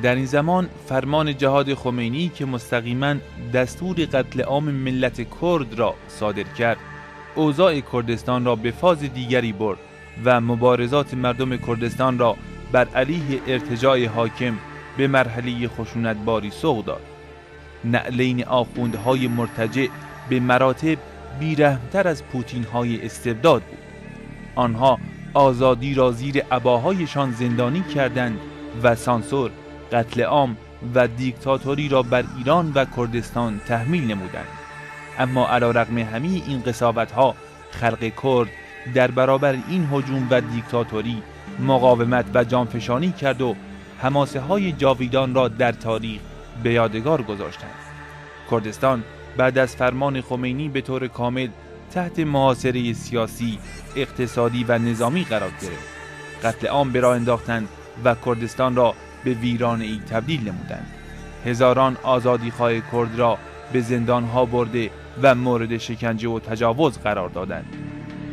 در این زمان فرمان جهاد خمینی که مستقیما دستور قتل عام ملت کرد را صادر کرد، اوضاع کردستان را به فاز دیگری برد و مبارزات مردم کردستان را بر علیه ارتجاع حاکم به مرحله خشونتباری سوق داد. نعلین آخوندهای مرتجع به مراتب بیرحمتر از پوتینهای استبداد بود. آنها آزادی را زیر عباهایشان زندانی کردند و سانسور، قتل عام و دیکتاتوری را بر ایران و کردستان تحمیل نمودند. اما علیرغم همه این قساوت‌ها، خلق کرد در برابر این هجوم و دیکتاتوری مقاومت و جانفشانی کرد و حماسه‌های جاویدان را در تاریخ به یادگار گذاشتند. کردستان بعد از فرمان خمینی به طور کامل تحت محاصره سیاسی، اقتصادی و نظامی قرار گرفت. قتل عام به راه انداختند و کردستان را به ویرانه‌ای تبدیل نمودند. هزاران آزادیخواه کرد را به زندانها برده و مورد شکنجه و تجاوز قرار دادند.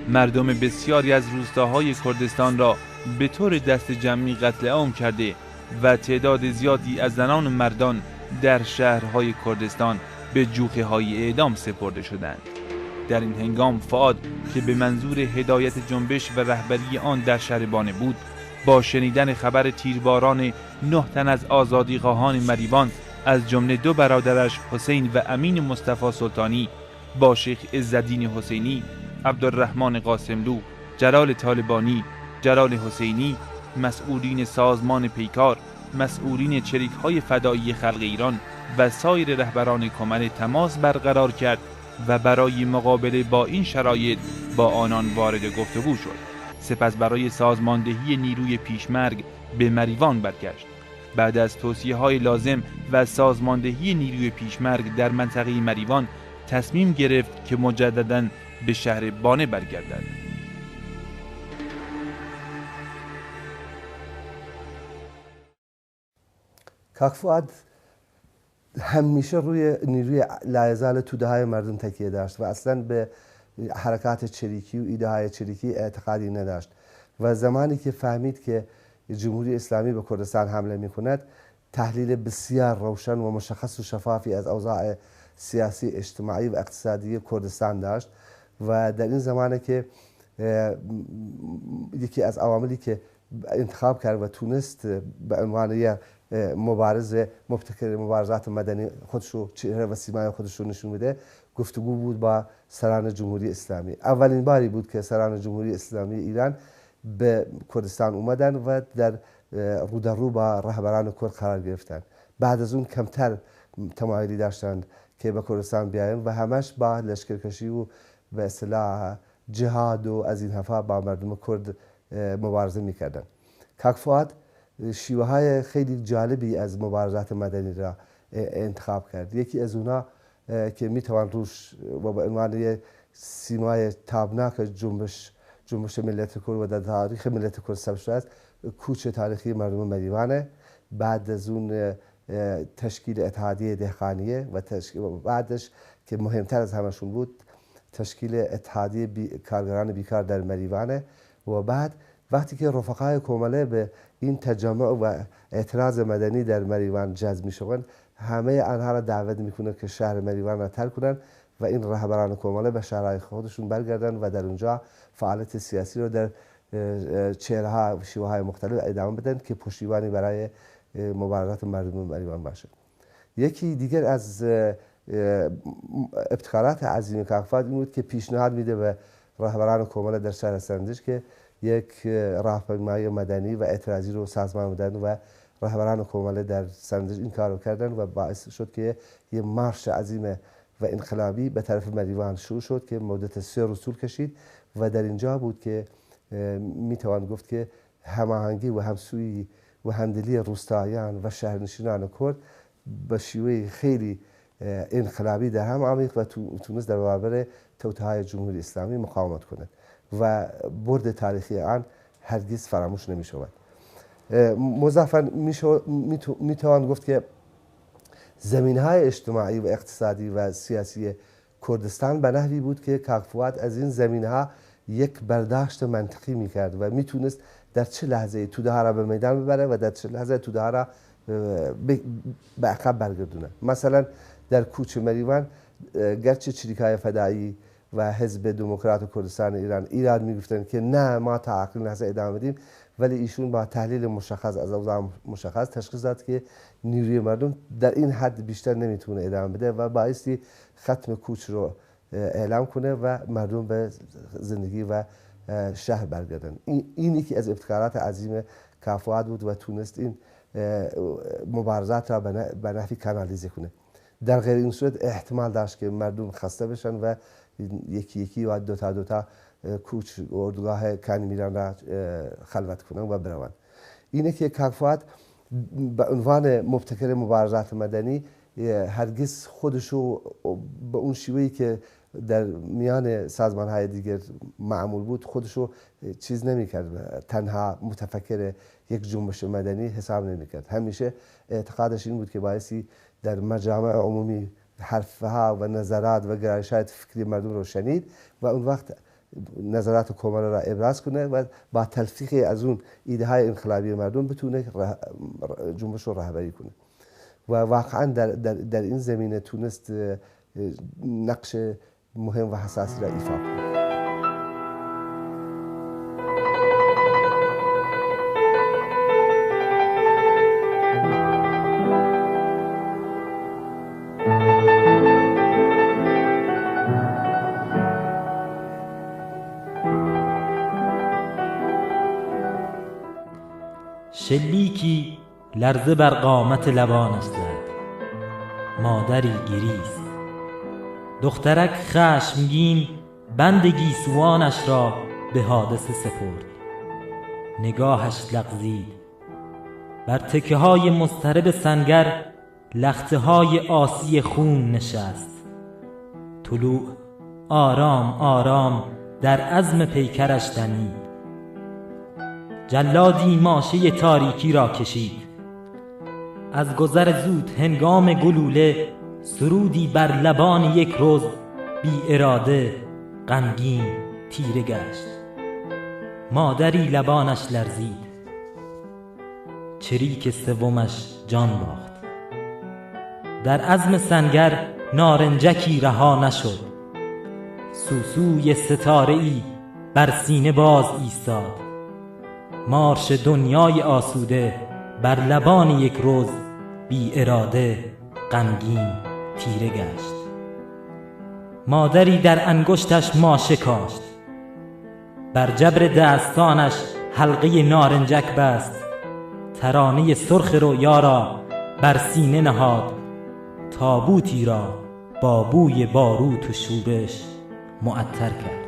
مردم بسیاری از روستاهای کردستان را به طور دست جمعی قتل عام کرده و تعداد زیادی از زنان و مردان در شهرهای کردستان به جوخه‌های اعدام سپرده شدند. در این هنگام فؤاد که به منظور هدایت جنبش و رهبری آن در شهر بانه بود، با شنیدن خبر تیرباران 9 تن از آزادیخواهان مریوان از جمله 2 برادرش حسین و امین مصطفی سلطانی با شیخ عزالدین حسینی، عبدالرحمن قاسملو، جلال طالبانی، جلال حسینی، مسئولین سازمان پیکار، مسئولین چریک‌های فدایی خلق ایران و سایر رهبران کمر تماس برقرار کرد و برای مقابله با این شرایط با آنان وارد گفتگو شد. سپس برای سازماندهی نیروی پیشمرگ به مریوان برگشت. بعد از توصیه‌های لازم و سازماندهی نیروی پیشمرگ در منطقه مریوان تصمیم گرفت که مجدداً به شهر بانه برگردد. کاک فؤاد همیشه روی نیروی لایزال توده‌های مردم تکیه داشت و اصلا به حرکات چریکی و ایده های چریکی اعتقادی نداشت و زمانی که فهمید که جمهوری اسلامی به کردستان حمله می کند، تحلیل بسیار روشن و مشخص و شفافی از اوضاع سیاسی، اجتماعی و اقتصادی کردستان داشت و در این زمانه که یکی از عواملی که انتخاب کرد و تونست به عنوان مبارز مبتکر مبارزات مدنی خودشو چهره و سیمای خودشو نشون میده، گفتگو بود با سران جمهوری اسلامی. اولین باری بود که سران جمهوری اسلامی ایران به کردستان اومدن و در رو با رهبران کرد قرار گرفتند. بعد از اون کمتر تمایلی داشتند که به کردستان بیاین و همش با لشکرکشی و به اصطلاح جهاد و از این حرفا با مردم کرد مبارزه میکردند. کاک فؤاد شیوه های خیلی جالبی از مبارزات مدنی را انتخاب کرد. یکی از اونا که میتوان روش و به عنوان سیمای تابناک جنبش ملت کرد و در تاریخ ملت کرد ثبت شده است، کوچ تاریخی مردم مریوانه. بعد از اون تشکیل اتحادیه دهقانیه و بعدش که مهمتر از همشون بود تشکیل اتحادیه کارگران بیکار در مریوانه. و بعد وقتی که رفقای کومله به این تجمع و اعتراض مدنی در مریوان جذب میشوند، همه آنها را دعوت میکنه که شهر مریوان را ترک کنند و این رهبران کومله به شهرهای خودشون برگردن و در اونجا فعالیت سیاسی رو در چهره‌ها و شیوه‌های مختلف ادامه بدن که پشتیبانی برای مبارزات مردم مریوان باشه. یکی دیگر از ابتکارات عظیم کاک فؤاد این بود که پیشنهاد میده به رهبران کومله در شهر سندج که یک راهپیمایی مدنی و اعتراضی رو سازمان بدن و رهبران کومله در سندج این کار رو کردن و باعث شد که یه مارش عظیم و انقلابی به طرف مریوان شروع شد که مدت 3 روز طول کشید و در اینجا بود که میتوان گفت که هماهنگی و همسویی و همدلی روستاییان و شهرنشینان کرد به شیوه خیلی انقلابی در هم عمیق و تونست در برابر توطئه‌های جمهوری اسلامی مقاومت کند و برد تاریخی آن هرگز فراموش نمی شود. مضافاً میتوان گفت که زمینه‌های اجتماعی و اقتصادی و سیاسی کردستان به نحوی بود که کاک فؤاد از این زمینه‌ها یک برداشت منطقی میکرد و میتونست در چه لحظه توده ها را به میدان ببره و در چه لحظه توده ها را به عقب برگردونه. مثلا در کوچ مریوان گرچه چریکای فدایی و حزب دموکرات کردستان ایران ایراد میگفتن که نه ما تا آخرین لحظه ادامه بدیم، ولی ایشون با تحلیل مشخص از اوضاع مشخص تشخیص داد که نیروی مردم در این حد بیشتر نمیتونه ادامه بده و بایستی ختم کوچ رو اعلام کنه و مردم به زندگی و شهر برگردن. این یکی از ابتکارات عظیم کاک فؤاد بود و تونست این مبارزات را به نحوی کانالیزه کنه. در غیر این صورت احتمال داشت که مردم خسته بشن و یکی یکی و دوتا کوچ اردوگاه کانی میران را خلوت کنن و بروند. اینه که کاک فؤاد به عنوان مبتکر مبارزات مدنی هرگز خودشو به اون شیوهی که در میان سازمان های دیگر معمول بود خودشو چیز نمیکرد، تنها متفکر یک جنبش مدنی حساب نمیکرد. همیشه اعتقادش این بود که بایستی در مجامع عمومی حرفها و نظرات و گرایشات فکری مردم رو شنید و اون وقت نظرات کاملا را ابراز کنه و با تلفیق از اون ایده های انقلابی مردم بتونه جنبش رو رهبری کنه و واقعا در این زمینه تونست نقش مهم و حساسی را ایفا کنه. شلیکی لرزه بر قامت لبانش زد. مادری گریست. دخترک خشمگین بند گیسوانش را به حادثه سپرد. نگاهش لغزید. بر تکه های مضطرب سنگر لخته های آسی خون نشست. طلوع آرام آرام در عزم پیکرش دمید. جلادی ماشه تاریکی را کشید. از گذر زود هنگام گلوله سرودی بر لبان یک روز بی اراده غمگین تیره گشت. مادری لبانش لرزید. چریک سومش جان باخت. در عزم سنگر نارنجکی رها نشد. سوسوی ستاره‌ای بر سینه باز ایستاد. مارش دنیای آسوده بر لبان یک روز بی اراده غمگین تیره گشت. مادری در انگشتش ماشه کاشت. بر جبر دستانش حلقه نارنجک بست. ترانه سرخ رویا را بر سینه نهاد. تابوتی را با بوی باروت و شورش معطر کرد.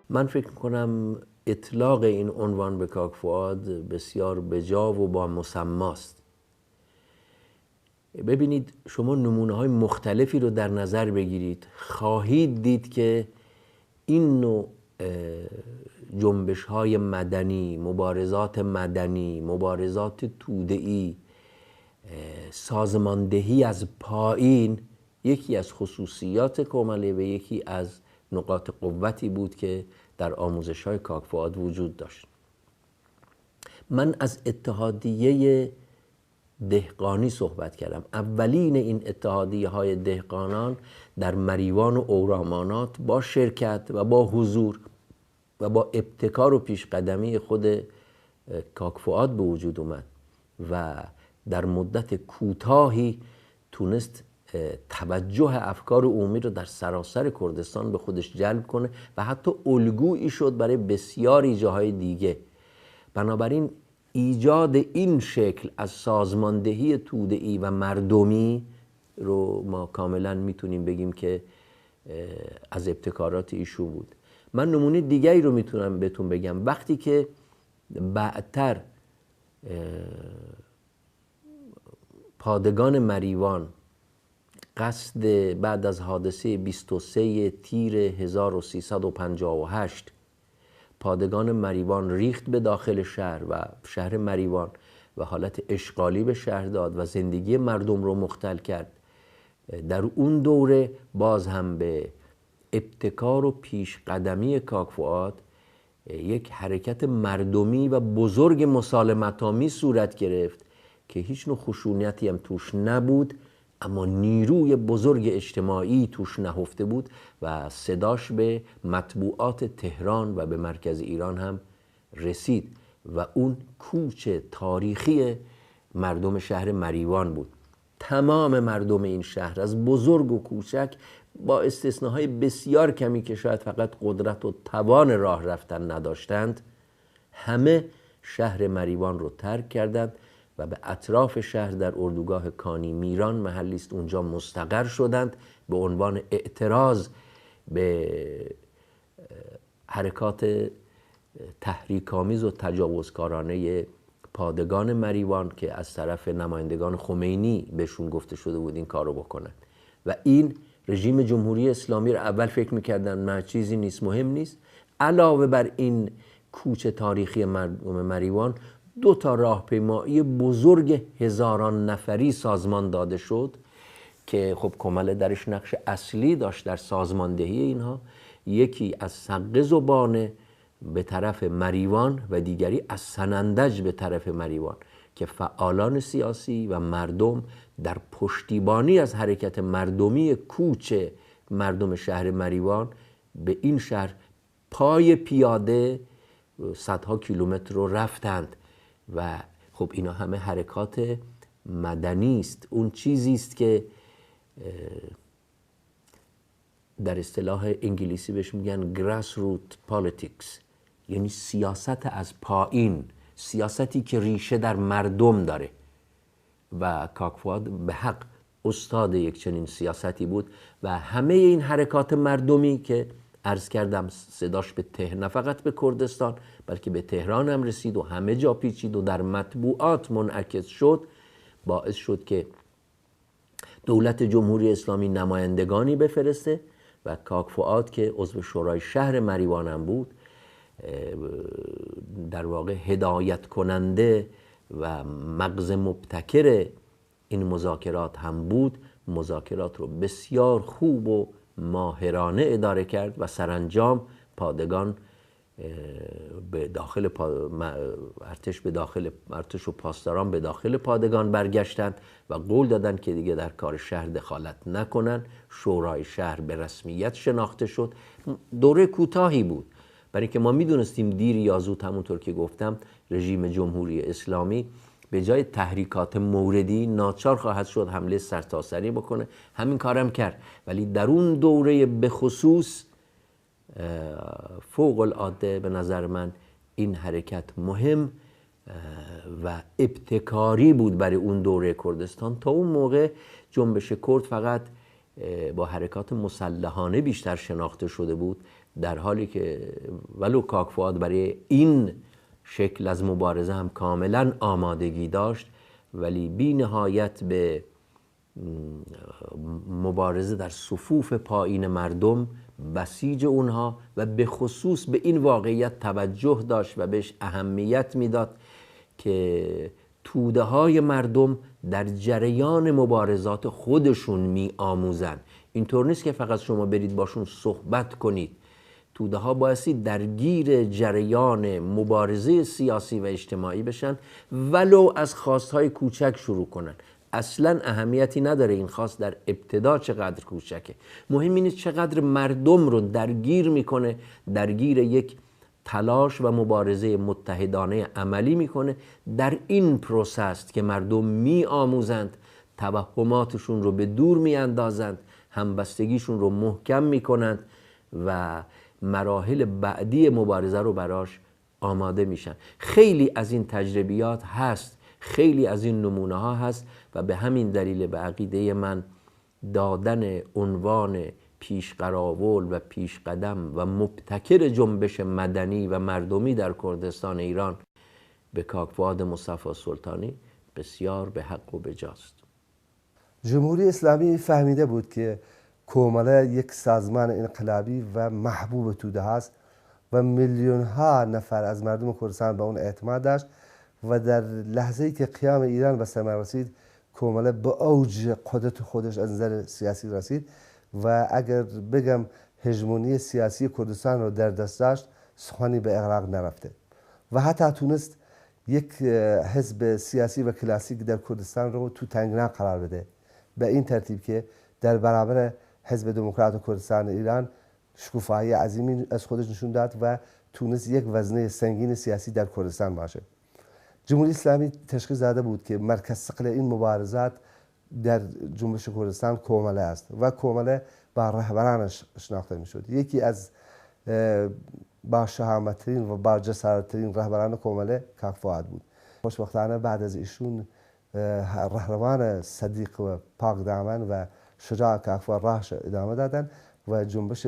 من فکر کنم اطلاق این عنوان به کاک فؤاد بسیار بجا و با مسماست. ببینید شما نمونه های مختلفی رو در نظر بگیرید، خواهید دید که این نوع جنبش های مدنی، مبارزات مدنی، مبارزات توده‌ای، سازماندهی از پایین یکی از خصوصیات کماله و یکی از نقاط قوتی بود که در آموزش‌های کاک فؤاد وجود داشت. من از اتحادیه دهقانی صحبت کردم. اولین این اتحادیه‌های دهقانان در مریوان و اورامانات با شرکت و با حضور و با ابتکار و پیشقدمی خود کاک فؤاد به وجود اومد و در مدت کوتاهی تونست توجه افکار عمومی رو در سراسر کردستان به خودش جلب کنه و حتی الگویی شد برای بسیاری جاهای دیگه. بنابراین ایجاد این شکل از سازماندهی توده‌ای و مردمی رو ما کاملا میتونیم بگیم که از ابتکارات ایشون بود. من نمونه دیگری رو میتونم بهتون بگم. وقتی که بعدتر پادگان مریوان قصد بعد از حادثه 23 تیر 1358 پادگان مریوان ریخت به داخل شهر و شهر مریوان و حالت اشغالی به شهر داد و زندگی مردم رو مختل کرد، در اون دوره باز هم به ابتکار و پیش قدمی کاکفؤاد یک حرکت مردمی و بزرگ مسالمت‌آمیز صورت گرفت که هیچ نوع خشونتی هم توش نبود، اما نیروی بزرگ اجتماعی توش نهفته بود و صداش به مطبوعات تهران و به مرکز ایران هم رسید و اون کوچ تاریخی مردم شهر مریوان بود. تمام مردم این شهر از بزرگ و کوچک با استثناهای بسیار کمی که شاید فقط قدرت و توان راه رفتن نداشتند، همه شهر مریوان رو ترک کردند و به اطراف شهر در اردوگاه کانی میران محلی است اونجا مستقر شدند به عنوان اعتراض به حرکات تحریک‌آمیز و تجاوزکارانه پادگان مریوان که از طرف نمایندگان خمینی بهشون گفته شده بود این کارو بکنن. و این رژیم جمهوری اسلامی رو اول فکر میکردن نه چیزی نیست، مهم نیست. علاوه بر این کوچ تاریخی مردم مریوان 2 راهپیمایی بزرگ هزاران نفری سازمان داده شد که خب کمال درش نقش اصلی داشت در سازماندهی اینها. یکی از سقه زبانه به طرف مریوان و دیگری از سنندج به طرف مریوان که فعالان سیاسی و مردم در پشتیبانی از حرکت مردمی کوچ مردم شهر مریوان به این شهر پای پیاده صدها کیلومتر رو رفتند و خب اینا همه حرکات مدنی است. اون چیزی است که در اصطلاح انگلیسی بهش میگن grassroots politics، یعنی سیاست از پایین، سیاستی که ریشه در مردم داره و کاکفؤاد به حق استاد یک چنین سیاستی بود و همه این حرکات مردمی که عرض کردم صداش به تهران، نه فقط به کردستان بلکه به تهران هم رسید و همه جا پیچید و در مطبوعات منعکس شد، باعث شد که دولت جمهوری اسلامی نمایندگانی بفرسته و کاکفؤاد که عضو شورای شهر مریوان هم بود در واقع هدایت کننده و مغز مبتکر این مذاکرات هم بود. مذاکرات رو بسیار خوب و ماهرانه اداره کرد و سرانجام پادگان به داخل ارتش و پاسداران به داخل پادگان برگشتند و قول دادند که دیگه در کار شهر دخالت نکنن. شورای شهر به رسمیت شناخته شد. دوره کوتاهی بود برای که ما میدونستیم دیر یا زود، همونطور که گفتم، رژیم جمهوری اسلامی به جای تحریکات موردی ناچار خواهد شد حمله سرتاسری بکنه. همین کارم کرد، ولی در اون دوره به خصوص فوق العاده به نظر من این حرکت مهم و ابتکاری بود برای اون دوره کردستان. تا اون موقع جنبش کرد فقط با حرکات مسلحانه بیشتر شناخته شده بود، در حالی که ولو کاکفؤاد برای این شکل از مبارزه هم کاملا آمادگی داشت، ولی بی نهایت به مبارزه در صفوف پایین مردم، بسیج اونها و به خصوص به این واقعیت توجه داشت و بهش اهمیت میداد که توده های مردم در جریان مبارزات خودشون می آموزن. اینطور نیست که فقط شما برید باشون صحبت کنید. توده ها بایستی درگیر جریان مبارزه سیاسی و اجتماعی بشن، ولو از خواستهای کوچک شروع کنن. اصلا اهمیتی نداره این خواست در ابتدا چقدر کوچکه، مهم اینه چقدر مردم رو درگیر میکنه، درگیر یک تلاش و مبارزه متحدانه عملی میکنه. در این پروسس که مردم میآموزند، توهماتشون رو به دور میاندازند، همبستگیشون رو محکم میکنند و مراحل بعدی مبارزه رو براش آماده میشن. خیلی از این تجربیات هست، خیلی از این نمونه ها هست و به همین دلیل به عقیده من دادن عنوان پیشقراول و پیشقدم و مبتکر جنبش مدنی و مردمی در کردستان ایران به کاک فؤاد مصطفی سلطانی بسیار به حق و بجاست. جمهوری اسلامی فهمیده بود که کومله یک سازمان انقلابی و محبوب توده هست و میلیون ها نفر از مردم کردستان به اون اعتماد داشت و در لحظه‌ای که قیام ایران به ثمر رسید، کومله به اوج قدرت خودش از نظر سیاسی رسید و اگر بگم هژمونی سیاسی کردستان رو در دست داشت، سخنی به اغراق نرفته و حتی تونست یک حزب سیاسی و کلاسیک در کردستان رو تو تنگنا قرار بده، به این ترتیب که در برابر حزب دموکرات کردستان ایران شکوفایی عظیمی از خودش نشون داد و تونست یک وزنه سنگین سیاسی در کردستان باشه. جمهوری اسلامی تشخیص داده بود که مرکز ثقل این مبارزات در جنبش کردستان کومله است و کومله با رهبرانش شناخته میشد. یکی از با شهامت‌ترین و با جسارت‌ترین رهبران کومله کاک فؤاد بود. خوشبختانه بعد از ایشون رهروان صدیق و پاک دامن و شجاع کاک فؤاد راهش ادامه دادن و جنبش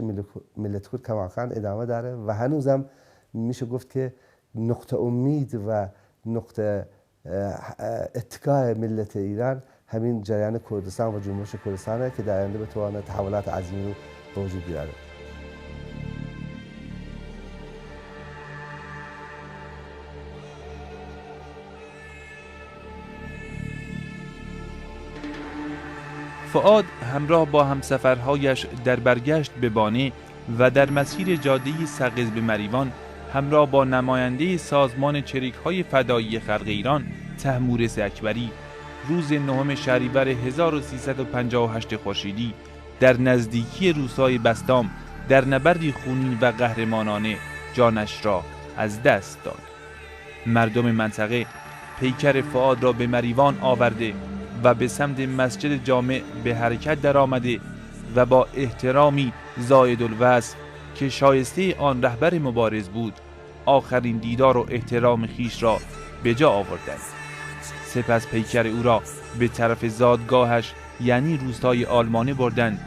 ملت کرد کماکان ادامه داره و هنوزم میشه گفت که نقطه امید و نقطه اتکای ملت ایران همین جریان کردستان و جنبش کردستانه که در آینده بتونه تحولات عظیمی رو به وجود بیاره. فؤاد همراه با همسفرهایش در برگشت به بانه و در مسیر جاده سقز به مریوان همراه با نماینده سازمان چریک‌های فدایی خلق ایران طهمورث اکبری روز 9 شهریور 1358 خورشیدی در نزدیکی روستای بستام در نبردی خونین و قهرمانانه جانش را از دست داد. مردم منطقه پیکر فؤاد را به مریوان آورده و به سمت مسجد جامع به حرکت درآمده و با احترامی زائد الوصف که شایسته آن رهبر مبارز بود آخرین دیدار و احترام خیش را به جا آوردند. سپس پیکر او را به طرف زادگاهش یعنی روستای آلمانه بردند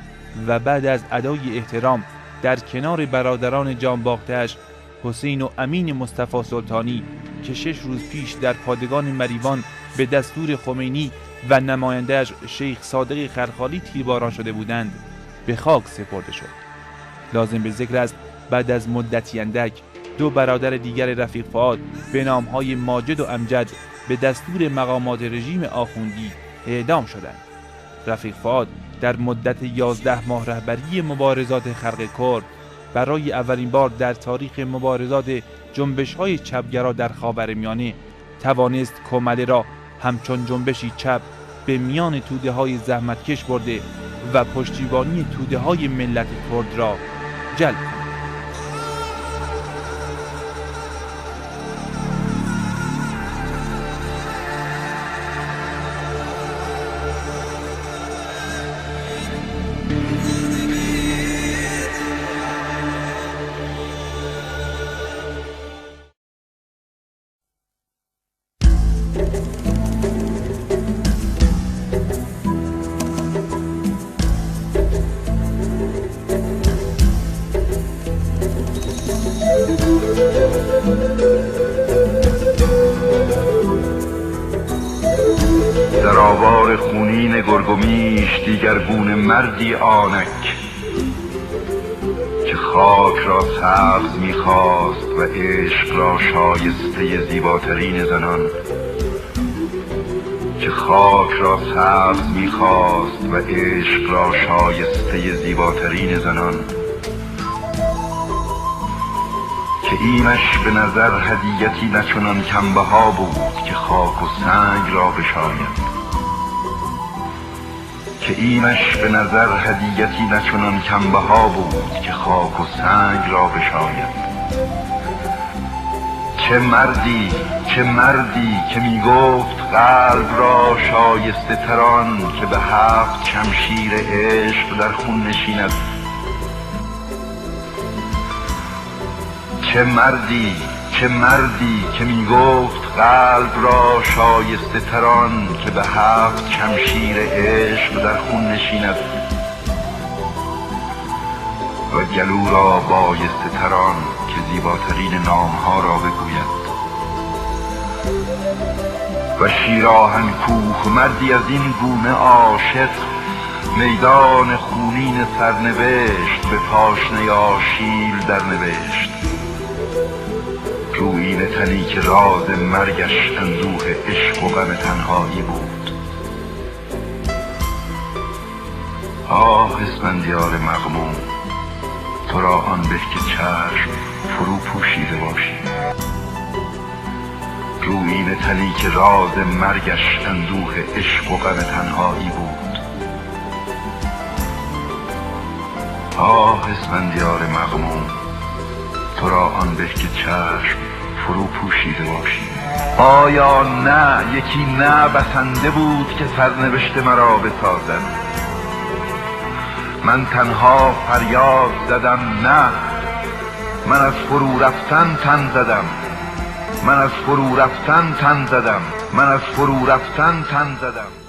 و بعد از ادای احترام در کنار برادران جانباخته‌اش حسین و امین مصطفی سلطانی که 6 روز پیش در پادگان مریوان به دستور خمینی و نماینده‌اش شیخ صادق خرخالی تیرباران شده بودند به خاک سپرده شد. لازم به ذکر است بعد از مدتی اندک 2 برادر دیگر رفیق فؤاد به نامهای ماجد و امجد به دستور مقامات رژیم آخوندی اعدام شدند. رفیق فؤاد در مدت 11 ماه رهبری مبارزات خلق کرد برای اولین بار در تاریخ مبارزات جنبش‌های چپگرا در خاورمیانه توانست کومله را همچون جنبشی چپ به میان توده‌های زحمتکش برده و پشتیبانی توده‌های ملت کرد را جلب کرد. در آوار خونین گرگومیش دیگر گونه مردی آنک که خاک را سبز می‌خواست و عشق را شایسته زیباترین زنان، که خاک را سبز می‌خواست و عشق را شایسته زیباترین زنان، که اینش به نظر هدیتی نچنان کمبها بود که خاک و سنگ را بشاید، که اینش به نظر هدیتی نچنان کمبها بود که خاک و سنگ را بشاید. چه مردی چه مردی که می گفت قلب را شایسته تران که به 7 شمشیر عشق در خون نشیند. چه مردی چه مردی که می گفت قلب را شایسته تران که به 7 شمشیر عشق در خون نشیند و گلو را بایسته تران که زیباترین نامها را بگوید. و شیراهن کوه مردی از این گونه عاشق میدان خونین سرنوشت به پاشنه آشیل در نوشت. رویین تنی که راز مرگش اندوه عشق و غم تنهایی بود. آه اسفندیار مغموم، تو را آن به که چشم فرو پوشیده باشی. رویین تنی که راز مرگش اندوه عشق و غم تنهایی بود. آه اسفندیار مغموم، تو را آن به که چشم فرو پوشیده باشی. آیا نه یکی نه بسنده بود که سرنوشت مرا بسازد؟ من تنها فریاد زدم نه، من از فرو رفتن تن زدم، من از فرو رفتن تن زدم، من از فرو رفتن تن زدم.